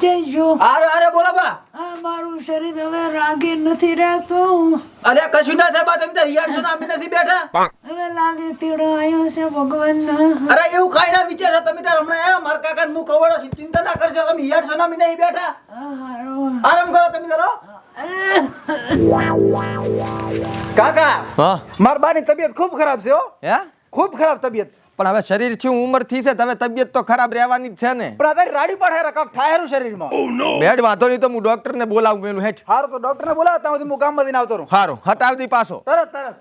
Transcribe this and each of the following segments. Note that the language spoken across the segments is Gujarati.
જો અરે અરે બોલો બા આ મારું શરીર હવે રાગે નથી રહેતું. અરે કશું ના થાય બા તમે તો રિયાડ છો ને અમે નથી બેઠા હવે લાગે તેડો આવ્યો છે ભગવાનનો. અરે એવું કાઈ ના વિચારો તમે તાર હમણાં આયા માર કાકા હું કવડો છું ચિંતા ના કરજો તમે રિયાડ છો ને અમે નહીં બેઠા હારું. આરામ કરો તમે જરો કાકા હા માર બાની તબિયત ખૂબ ખરાબ છે હો હે ખૂબ ખરાબ તબિયત પણ હવે શરીર છે ઉંમર થી છે તમે તબિયત તો ખરાબ રહેવાની જ છે ને પણ અત્યારે રાડી પડે રકમ થાય હેરું શરીરમાં બેડ વાંધો નહીં તો હું ડોક્ટર ને બોલાવું પેલું હેઠ હારું તો ડોક્ટર ને બોલાવતા હું ગામમાંથી આવતો રહું સારું હટાવી દી પાછો તરત તરત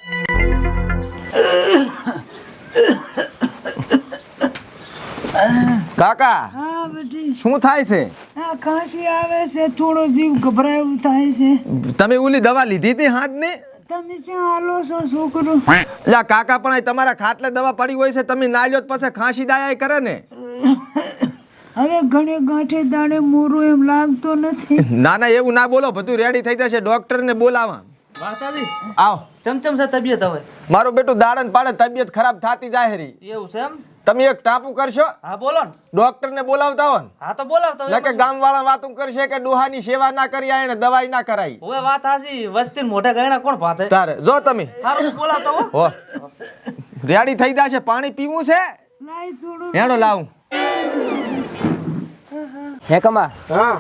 કાકા હા બેટી શું થાય છે આ ખાંસી આવે છે થોડો જીવ ગભરાયું થાય છે. તમે ઓલી દવા લીધી હતી હાથ ને તમે ક્યાં હાલો છો છોકરો? એટલે કાકા પણ અહીં તમારા ખાટલે દવા પડી હોય છે તમે ના લ્યો તો પછી ખાંસી દાયા કરે ને હવે ઘણે ગાંઠે દાડે મોરું એમ લાગતો નથી. ના ના એવું ના બોલો બધું રેડી થઈ જશે ડોક્ટર ને બોલાવા માતાજી આવ ચમચમ છે તબિયત હવે મારું બેટું દાડન પાડે તબિયત ખરાબ થાતી જાય રી એવું છે એમ તમે એક ટાપુ કરશો હા બોલો ને ડોક્ટર ને બોલાવતા હો ને હા તો બોલાવતો એટલે કે ગામ વાળા વાતું કરશે કે ડોહાની સેવા ના કરી આય ને દવાઈ ના કરાઈ હવે વાત હાસી વસ્તી મોઢે ગયણા કોણ ભાતે તારે જો તમે હારું બોલાવતો હો હો રેડી થઈ જશે પાણી પીવું છે લાય થોડું. હેડો લાવું હે કમા હા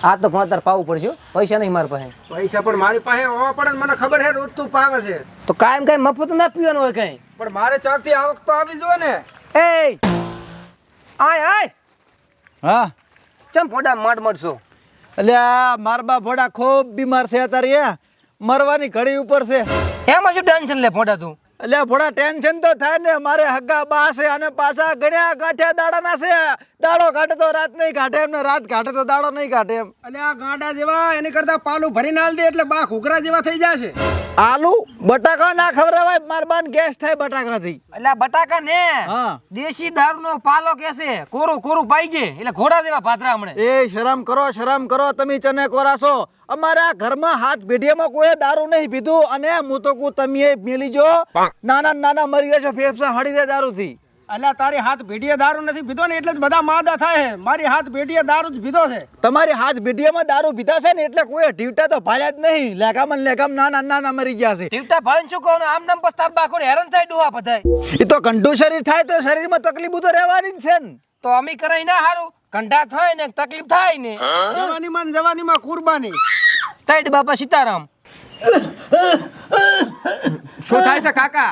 આ તો ભણતર પાવું પડશે હો. પૈસા નહીં મારી પાસે પૈસા પણ મારી પાસે હોવા પડે ને મને ખબર છે રોજ તું પાવે છે તો કાયમ કઈ મફત ના પીવાનું હોય કઈ પણ મારે ચારથી આવક તો આવી જોઈએ ને એ આય આય હા ચમ ફોડા માંડ મળશો એટલે આ મારબા ભોડા ખૂબ બીમાર છે અત્યારે મરવાની ઘડી ઉપર છે એમાં શું ટેન્શન લે ફોડા તું એટલે ભોડા ટેન્શન તો થાય ને મારે હગ્ગા બા છે અને પાછા ગણ્યા ગાંઠ્યા દાડાના છે દાડો કાઢે તો રાત નહીં કાઢે એમ ને રાત કાઢે તો દાડો નહીં કાઢે એમ એટલે આ ગાંડા જેવા એની કરતા પાલું ભરીને આલ દે એટલે બા ઘૂઘરા જેવા થઈ જશે આલુ બટાકા ના ખવડાવાય માર બાન ગેસ થાય બટાકાથી એટલે આ બટાકા ને હા દેશી દારૂનો પાલો કેસે કોરું કોરું પાઈ છે એટલે ઘોડા જેવા પાતરા હમણે એ શરમ કરો તમે ચને કોરાશો અમારા ઘરમાં હાથ ભેડિયામાં કોઈ દારૂ નહીં પીધું અને હું તો કહું તમે મેલી જો નાના મરી ગયા છો ફેફસા હળી જાય દારૂથી અલ્યા તારી હાથ ભેટીએ દારૂ નથી પીધો ને એટલે જ બધા માદા થાય છે મારી હાથ ભેટીએ દારૂ જ પીધો છે તમારી હાથ ભેડિયામાં દારૂ પીધા છે ને એટલે કોઈ ઢીવટા તો ભાળ્યા જ નહીં લેગામ નાના મરી ગયા છે ટીવટા ભાળીને શું કહું આમ નામ પસ્તાર બાકોડ હેરાન થાય ડોહા બધાય એ તો કંઠું શરીર થાય તો શરીરમાં તકલીફ તો રહેવાની જ છે ને તો અમી કરાય ના હારું કંઠા થાય ને તકલીફ થાય ને જવાનીમાં કુરબાની તઈડ બાપા સીતારામ શું થાય છે કાકા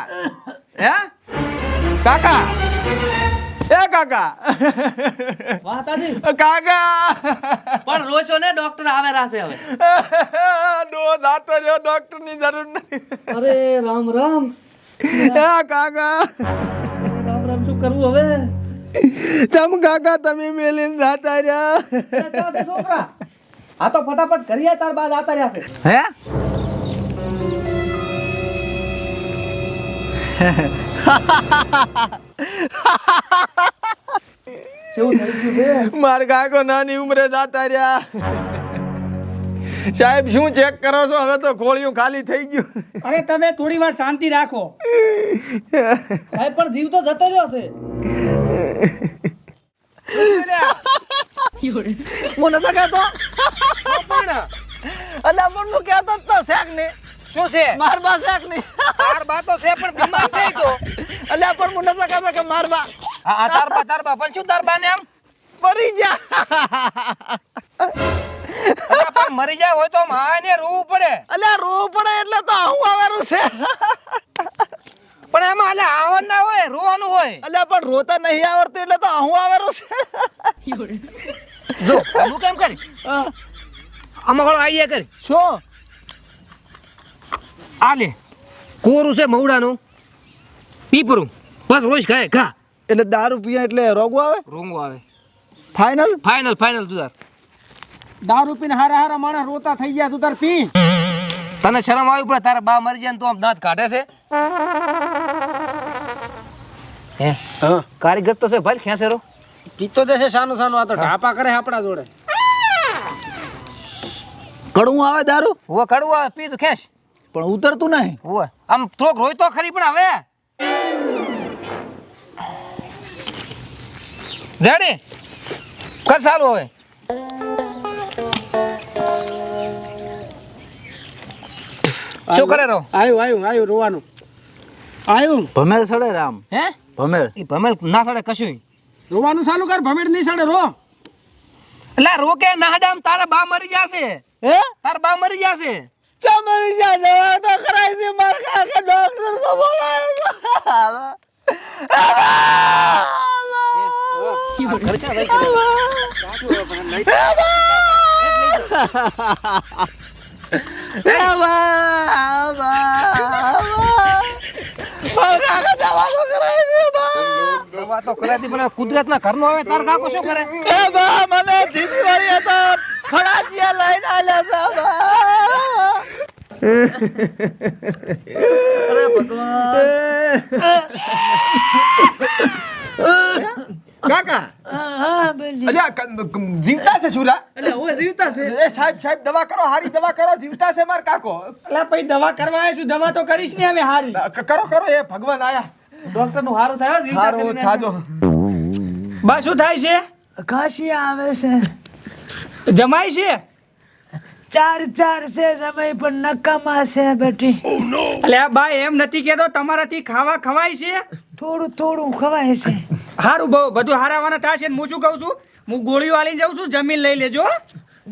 હે કાકા એ કાકા માતાજી કાકા પણ રોશો ને ડોક્ટર આવે રાસે હવે ડો દાતો રહ્યો ડોક્ટર ની જરૂર નહીં અરે રામ રામ એ કાકા રામ રામ શું કરવું હવે તમ કાકા તમે મેલીને જાતા રહ્યા ક્યાં છે છોકરા આ તો ફટાફટ ઘરે તાર બાદ આતા રહ્યા છે હે કેવું થઈ ગયું છે માર કાકો નાની ઉંમરે જાતા રહ્યા સાહેબ શું ચેક કરો છો હવે તો ગોળીઓ ખાલી થઈ ગયું અરે તમે થોડી વાર શાંતિ રાખો સાહેબ પણ જીવ તો જતો રહ્યો છે મને તો કહેતો પણ અલા મને કહેતો જ તો શેક ને શું છે માર બા શેક ને તાર બા તો છે પણ બીમાર છે ઈ તો અલ્યા પણ મને તો કહેતો કે માર બા હા તાર બા પણ શું તાર બા ને આમ મરી જા અરે પણ મરી જાય હોય તો માને રોવું પડે અલ્યા રોવું પડે એટલે તો હું આવેલું છે પણ એમાં એટલે આવવાનું ના હોય રોવાનું હોય અલ્યા પણ રોતા નહીં આવડતું એટલે તો હું આવેલું છે જો હું કેમ કરી આમાં ઘણો આઈડિયા કરી શું આ લે કોરું છે મવડાનું પીપરું બસ રોજ ખાય ખા એટલે દારૂ પીએ એટલે રોગો આવે રોંગો આવે ફાઇનલ ફાઇનલ તું તાર દારૂ પીને હારા માણસ રોતા થઈ ગયા તું તાર પી તને શરમ આવી પડે તારા બા મરી જાય ને તો આમ દાંત કાઢે છે હે કારીગર તો છે ભાઈ ખેંચેરો પીતો દેશે સાનું આ તો ઢાપા કરે આપણા જોડે કડવું આવે દારૂ હુવા કડવું આવે પી તો ખેંચ પણ ઉતરતું નહીં હુવા આમ થોડોક રોય તો ખરી પણ હવે રેડી કર ચાલુ હવે શું કરે રો આવ્યું રોવાનું આવ્યું. ભમેર સડે રામ હે ભમેર એ ભમેલ ના સડે કશું રોવાનું ચાલુ કર, ભમેડ નહીં સડે રો. એટલે રોકે ના હડામ તારા બા મરી જશે. હે તારા બા મરી જશે. ચમરી જા દવા તો કરાઈ દે માર કાકા ડોક્ટર તો બોલાય દવા તો કરાતી પણ કુદરત ના ઘરનો આવે તાર કાકો શું કરે? મને જીતી વાળી હતો ફડાકિયા લઈને આલ્યા હતા અરે ભગવાન કાકા હા બેનજી. અલ્યા જીવતા છે સુરા? એટલે હવે જીવતા છે. એ સાહેબ દવા કરો, હારી દવા કરો, જીવતા છે માર કાકો. એટલે પછી દવા કરવા આવ્યા છું, દવા તો કરીશ ને અમે હારી. કરો એ ભગવાન આયા. ડોક્ટર નું હારું થાય હો, જીવતા હારું કરીને. થાજો. બા શું થાય છે? ખાંસી આવે છે. જમાય છે? ચાર છે સમય પણ નકામા છે બેટી. એટલે આ બા એમ નથી કેતો તમારાથી ખાવા ખવાય છે? થોડું ખવાય છે. હારું બહુ બધું હારાવાના થાય છે ને હું શું કહું છું, હું ગોળીઓ આલી જાઉં છું, જમીન લઈ લેજો.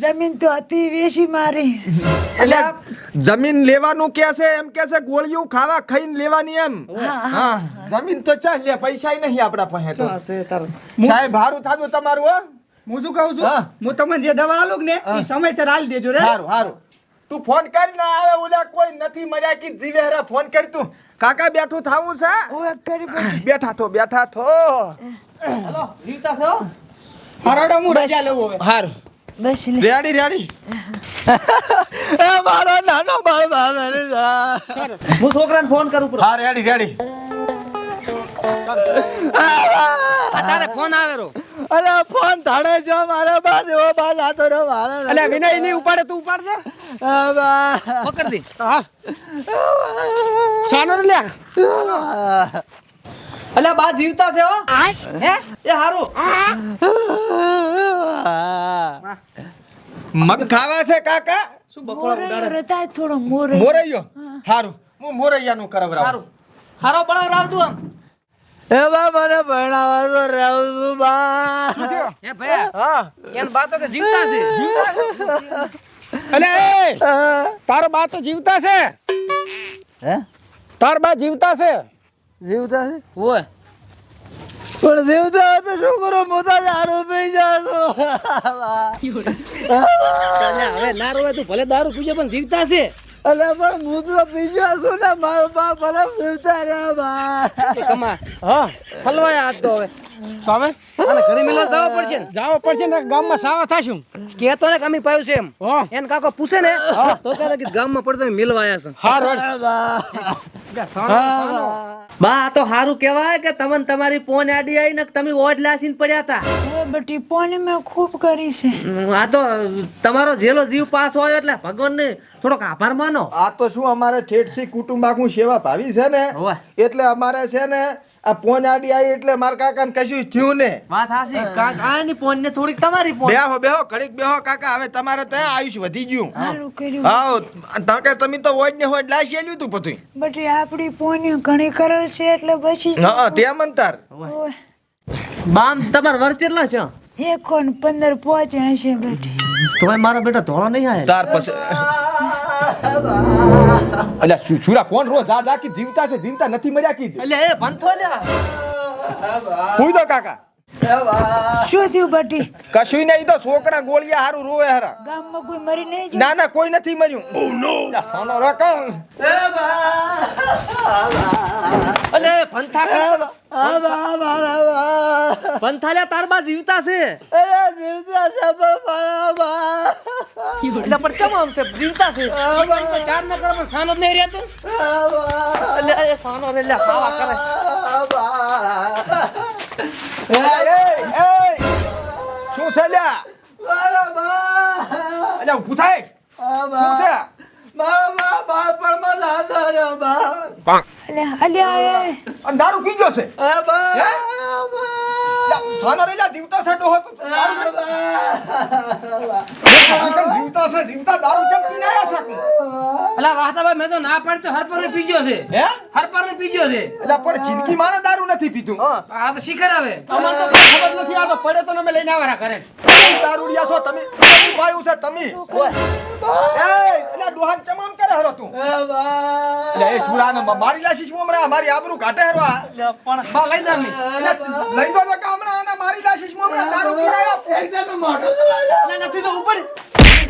જમીન તો હતી વેચી મારી. એટલે જમીન લેવાનું કે છે, એમ કે છે ગોળીઓ ખાવા ખાઈને લેવાની એમ. હા જમીન તો ચાલ લે, પૈસા નહીં આપડા પાસે તો. સાહેબ હારું થાજો તમારું હો. હું શું કહું છું, હા. હું તમને જે દવા આલું ને એ સમયસર આલી દેજો રે. હારું તું ફોન કર ના આવે, ઓલા કોઈ નથી મર્યા કે જીવે હરા, ફોન કર તું. કાકા બેઠું થાવું છે? ઓય કરી બેટી. બેઠા થો હાલો જીવતા છો? હારોડો હું રજા લઉં હવે. હારું બસ લે. રેડી એ મારો નાનો બાળ ભાવેલી જા હું છોકરાને ફોન કરું પૂરો. હા રેડી તારે ફોન આવે રો. અરે ફોન થાળે જો મારે બાદ એવો બાદ આતો રે મારે એટલે વિનય નહીં ઉપાડે, તું ઉપાડ દે. પકડ દે. હા સાનો લે. એટલે બા જીવતા છે હો. હે એ હારું. મગ ખાવા છે કાકા? શું બકોડા મોરૈયો ઉડાડે? રહેતા થોડો મોરૈયો. મોરૈયો હારું, હું મોરૈયાનું કરાવરાવ. હારું હારો બળાવ રાવ દઉં આમ. એ બા મને ભણાવા તો રહું છું બા હે ભયા હા એન બા તો કે જીવતા છે. અલે એ તારો બા તો જીવતા છે. હે તાર બા જીવતા છે. જીવતા છે ઓય પણ જીવતા હોય તો શું કરો, મોટા દારૂ પી જાશો હવે ના રોવે તું ભલે દારૂ પીજો પણ જીવતા છે. અલે પણ હું તો પી જાશું ને, મારો બા ભલે જીવતા રહ્યા બા એ કમા હા હલવાયા હાથ તો હવે તો હવે અને ઘરે મિલવા જવું પડશે ને. જાવો પડશે ને, ગામમાં સાવા થાશું. કેતો ને કમી પાયું છે એમ. હા એને કાકો પૂછે ને તો કહે કે ગામમાં પડતો મિલવા આયા છે. હારું બા આ તો સારું કહેવાય કે તમને તમારી પોન આડી આવી ને તમે ઓઢ લાસીને પડ્યા હતા. ઓય બેટી પાણી મેં ખૂબ કરી છે. આ તો તમારો જેલો જીવ પાસ હોય એટલે ભગવાનને થોડોક આભાર માનો. આ તો શું અમારે ઠેઠથી કુટુંબ આખું સેવા ભાવી છે ને, હોવે. એટલે અમારે છે ને આ પોન આડી આવી એટલે મારા કાકાને કશું થયું ને. વાત હાસી કાકાની પોન ને થોડીક તમારી પોન. બેહો ઘડીક બેહો કાકા, હવે તમારે ત્યાં આયુષ વધી ગયું. સારું કર્યું. હા તાકે તમે તો હોજ ને હોજ લાશી આલ્યું તું બધું. બેટી આપણી પોની ઘણી કરેલ છે એટલે પછી હા તે મંતાર ઓય બામ તમાર વર કેટલા છે? 1 ને 15 પહોંચ્યા હશે બેટી. તોય મારા બેટા ધોળા નહીં આયા. તાર પછી અલ્યા સુરા કોણ રો જા કે જીવતા છે, જીવતા નથી મર્યા કીધું. એટલે એ ભંથો લ્યા. પૂછ દો કાકા. શું થયું બેટી? કશું નહીં, તો છોકરા ગોળિયા હારું રોવે હારા. ગામમાં કોઈ મરી નહીં ગયું? ના કોઈ નથી મર્યું. સોનો રકમ. એટલે એ ભંથા ભંથા લ્યા તાર બા જીવતા છે. જીવતા છે પણ મારા બા એટલે પણ કેમ આમ છે જીવતા છે? તો ચાર ન કરો પણ સાનો જ નહીં રહેતો. એટલે એ સાનો રે લ્યા સાવા કરે. શું છે લ્યા? અલ્યા ઊભું થાય. શું છે? અલ્યા એ અને દારૂ પી ગયો છે. હે? લ્યા, છાનો રેલા જીવતો છે ડોહો તું દારૂ કેમ જીવતા દારૂ કેમ પીને આયા છે તું? અલા વાહતાભાઈ મેં તો ના પાડતો હરપરને પીજો છે હે હરપરને પીજો છે એટલે પણ જિંદગી માં દારૂ નથી પીધું આ તો શીખર આવે અમને તો કોઈ ખબર નથી આ તો પડે તો અમે લઈને આવરા કરે દારૂડિયા છો તમે તમે પાયું છે તમે એ એટલે ડોહાન ચમામ કરે હરો તું એટલે એ છોરાને મારી લાશીશ હમણાં મારી આબરૂ કાઢે હરવા બા લઈ જા મે લઈ દો ને કામણા અને મારી લાશીશ હમણાં દારૂ પીરાયો એકદમ મોટો નથી તો ઉપર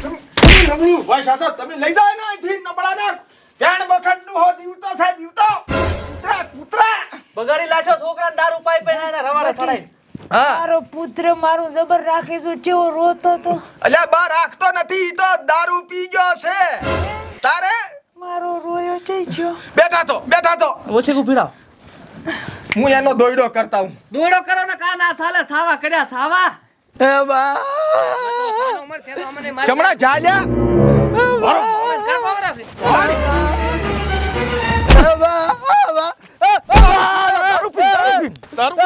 તમે ભાઈ સાસો તમે લઈ જાવ ને અહીંથી નબળા ના પેણ બખડનું હો જીવતો છે જીવતો કૂતરા બગાડી લાછો છોકરાને દારૂ પાઈ પાઈને એના રવાડે ચડાઈ હા મારો પુત્ર મારું જબર રાખે છે કેવો રોતો તો અલ્યા બા રાખતો નથી ઈ તો દારૂ પી ગયો છે તારે મારો રોયો છે જો બેઠા તો ઓછી કુ પીડાવ હું એનો દોયડો કરતા હું દોડો કરો ને કા ના ચાલે સાવા કર્યા સાવા એ બા ઉમર તે તો અમને મારી ચમડા જાલ્યા કા કોવરા છે દારૂ પી દારૂ